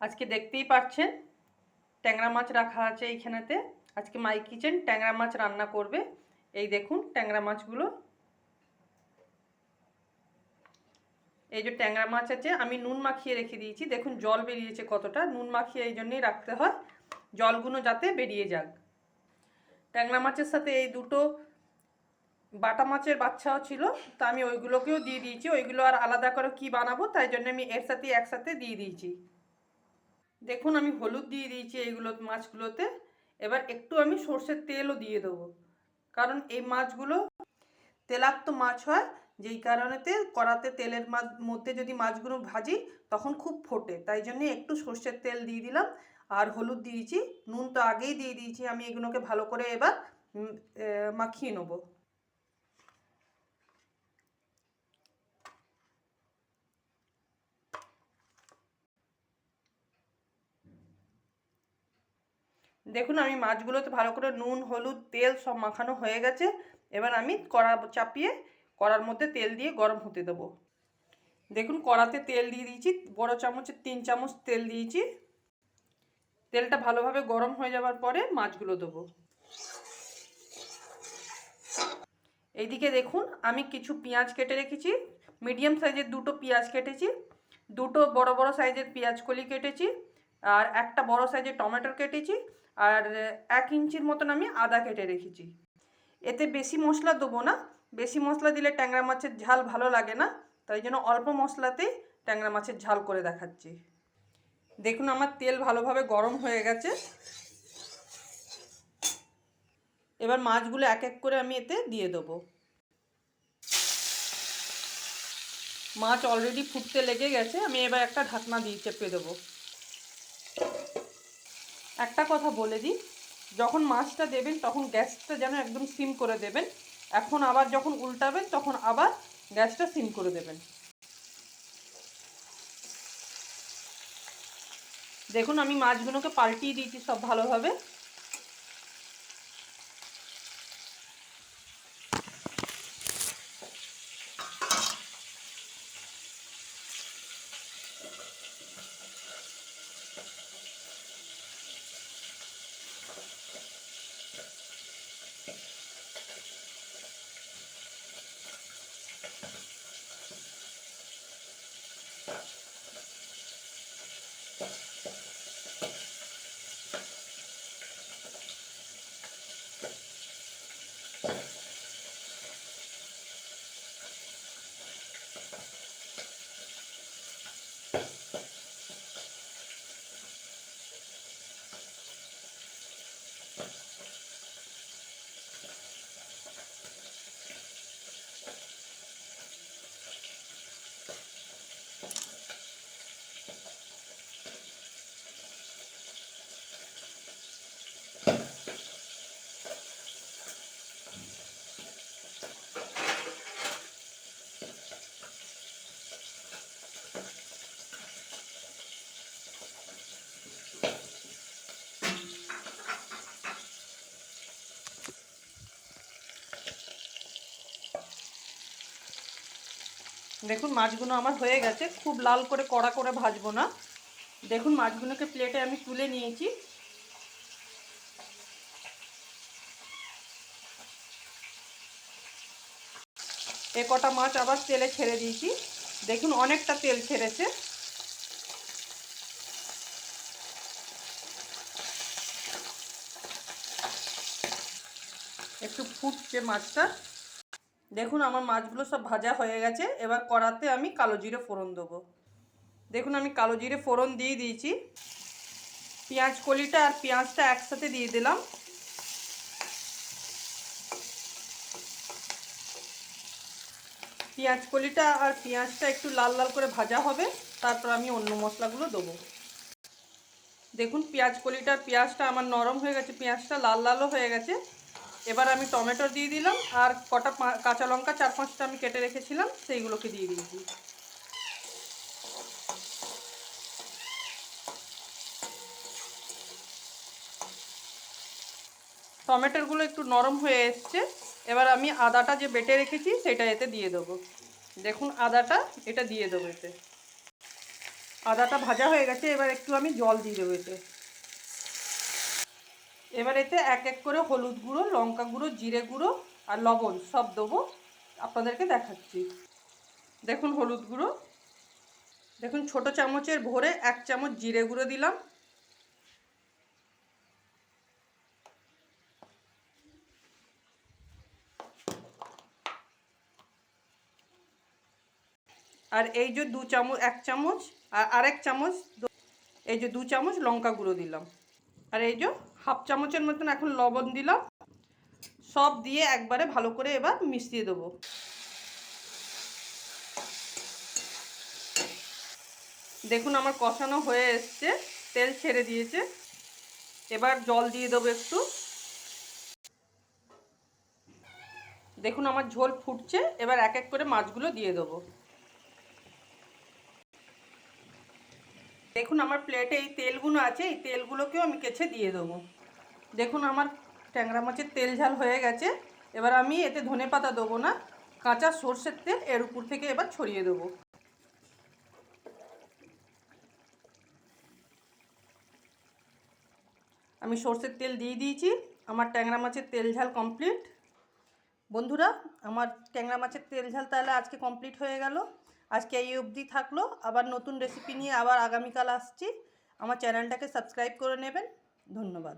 আজকে দেখতেই পাচ্ছেন ট্যাংরা মাছ রাখা আছে এইখানেতে। আজকে মাই কিচেন ট্যাংরা মাছ রান্না করবে। এই দেখুন ট্যাংরা মাছগুলো। এই যে ট্যাংরা মাছ আছে, আমি নুন মাখিয়ে রেখে দিয়েছি। দেখুন জল বেরিয়েছে কতটা, নুন মাখিয়ে এই জন্যই রাখতে হয়, জলগুলো যাতে বেরিয়ে যাক। ট্যাংরা মাছের সাথে এই দুটো বাটা মাছের বাচ্চাও ছিল, তা আমি ওইগুলোকেও দিয়ে দিয়েছি। ওইগুলো আর আলাদা করে কি বানাবো, তাই জন্য আমি এর সাথে একসাথে দিয়ে দিয়েছি। দেখুন আমি হলুদ দিয়ে দিয়েছি এইগুলো মাছগুলোতে। এবার একটু আমি সর্ষের তেলও দিয়ে দেবো, কারণ এই মাছগুলো তেলাক্ত মাছ হয়, যেই কারণেতে কড়াতে তেলের মধ্যে যদি মাছগুলো ভাজি তখন খুব ফোটে, তাই জন্য একটু সর্ষের তেল দিয়ে দিলাম। আর হলুদ দিয়েছি, নুন তো আগেই দিয়ে দিয়েছি। আমি এগুলোকে ভালো করে এবার মাখিয়ে নেবো। দেখুন আমি মাছগুলোতে ভালো করে নুন হলুদ তেল সব মাখানো হয়ে গেছে। এবার আমি কড়া চাপিয়ে কড়ার মধ্যে তেল দিয়ে গরম হতে দেবো। দেখুন কড়াতে তেল দিয়ে দিয়েছি, বড় চামচের 3 চামচ তেল দিয়েছি। তেলটা ভালোভাবে গরম হয়ে যাওয়ার পরে মাছগুলো দেবো। এইদিকে দেখুন আমি কিছু পেঁয়াজ কেটে রেখেছি, মিডিয়াম সাইজের দুটো পেঁয়াজ কেটেছি, দুটো বড় বড় সাইজের পেঁয়াজ কলি কেটেছি, আর একটা বড় সাইজের টমেটো কেটেছি, আর 1 ইঞ্চির মতন আমি আদা কেটে রেখেছি। এতে বেশি মশলা দেবো না, বেশি মশলা দিলে ট্যাংরা মাছের ঝাল ভালো লাগে না, তাই জন্য অল্প মশলাতেই ট্যাংরা মাছের ঝাল করে দেখাচ্ছি। দেখুন আমার তেল ভালোভাবে গরম হয়ে গেছে। এবার মাছগুলো এক এক করে আমি এতে দিয়ে দেবো। মাছ অলরেডি ফুটতে লেগে গেছে, আমি এবার একটা ঢাকনা দিয়ে চেপে দেবো। একটা কথা বলে দিই, যখন মাছটা দেবেন তখন গ্যাসটা যেন একদম সিম করে দেবেন। এখন আবার যখন উল্টাবেন তখন আবার গ্যাসটা সিম করে দেবেন। দেখুন আমি মাছগুলোকে পাল্টিয়ে দিয়েছি সব ভালোভাবে। দেখুন মাছগুলো আমার হয়ে গেছে, খুব লাল করে কড়া করে ভাজবো না। দেখুন মাছগুলোকে প্লেটে আমি তুলে নিয়েছি। এ কটা মাছ আবার তেলে ছেড়ে দিয়েছি। দেখুন অনেকটা তেল ছেড়েছে। একটু ফুটছে মাছটা। দেখুন আমার মাছগুলো সব ভাজা হয়ে গেছে। এবার কড়াতে আমি কালো জিরে ফোড়ন দেবো। দেখুন আমি কালো জিরে ফোড়ন দিয়ে দিয়েছি। পেঁয়াজ কলিটা আর পেঁয়াজটা একসাথে দিয়ে দিলাম। পেঁয়াজ কলিটা আর পেঁয়াজটা একটু লাল লাল করে ভাজা হবে, তারপর আমি অন্য মশলাগুলো দেবো। দেখুন পেঁয়াজ কলিটা আর পেঁয়াজটা আমার নরম হয়ে গেছে, পেঁয়াজটা লাল লালও হয়ে গেছে। এবার আমি টমেটো দিয়ে দিলাম, আর কটা কাঁচা লঙ্কা 4-5টা আমি কেটে রেখেছিলাম, সেইগুলোকে দিয়ে দিয়েছি। টমেটোগুলো একটু নরম হয়ে এসছে। এবার আমি আদাটা যে বেটে রেখেছি সেটা এতে দিয়ে দেবো। দেখুন আদাটা এটা দিয়ে দেবো এতে। আদাটা ভাজা হয়ে গেছে, এবার একটু আমি জল দিয়ে দেবো এতে। এবার এতে এক এক করে হলুদ গুঁড়ো, লঙ্কা গুঁড়ো, জিরে গুঁড়ো আর লবণ সব দেবো, আপনাদেরকে দেখাচ্ছি। দেখুন হলুদ গুঁড়ো, দেখুন ছোট চামচের ভরে 1 চামচ জিরে গুঁড়ো দিলাম। আর এই যে 2 চামচ, 1 চামচ আর আরেক চামচ, এই যে 2 চামচ লঙ্কা গুঁড়ো দিলাম। আর এই যে হাফ চামচের মতন এখন লবণ দিলাম। সব দিয়ে একবারে ভালো করে এবার মিশিয়ে দেবো। দেখুন আমার কষানো হয়ে এসছে, তেল ছেড়ে দিয়েছে। এবার জল দিয়ে দেবো একটু। দেখুন আমার ঝোল ফুটছে, এবার এক এক করে মাছগুলো দিয়ে দেবো। দেখুন আমার প্লেটে এই তেলগুলো আছে, এই তেলগুলোকেও আমি কেচে দিয়ে দেবো। দেখুন আমার ট্যাংরা মাছের তেল ঝাল হয়ে গেছে। এবার আমি এতে ধনেপাতা দেবো না, কাঁচা সর্ষের তেল এর উপর থেকে এবার ছড়িয়ে দেবো। আমি সর্ষের তেল দিয়ে দিয়েছি। আমার ট্যাংরা মাছের তেল ঝাল কমপ্লিট। বন্ধুরা, আমার ট্যাংরা মাছের তেল ঝাল তাহলে আজকে কমপ্লিট হয়ে গেল। আজকে এই অবধি থাকলো, আবার নতুন রেসিপি নিয়ে আবার আগামীকাল আসছি। আমার চ্যানেলটাকে সাবস্ক্রাইব করে নেবেন। ধন্যবাদ।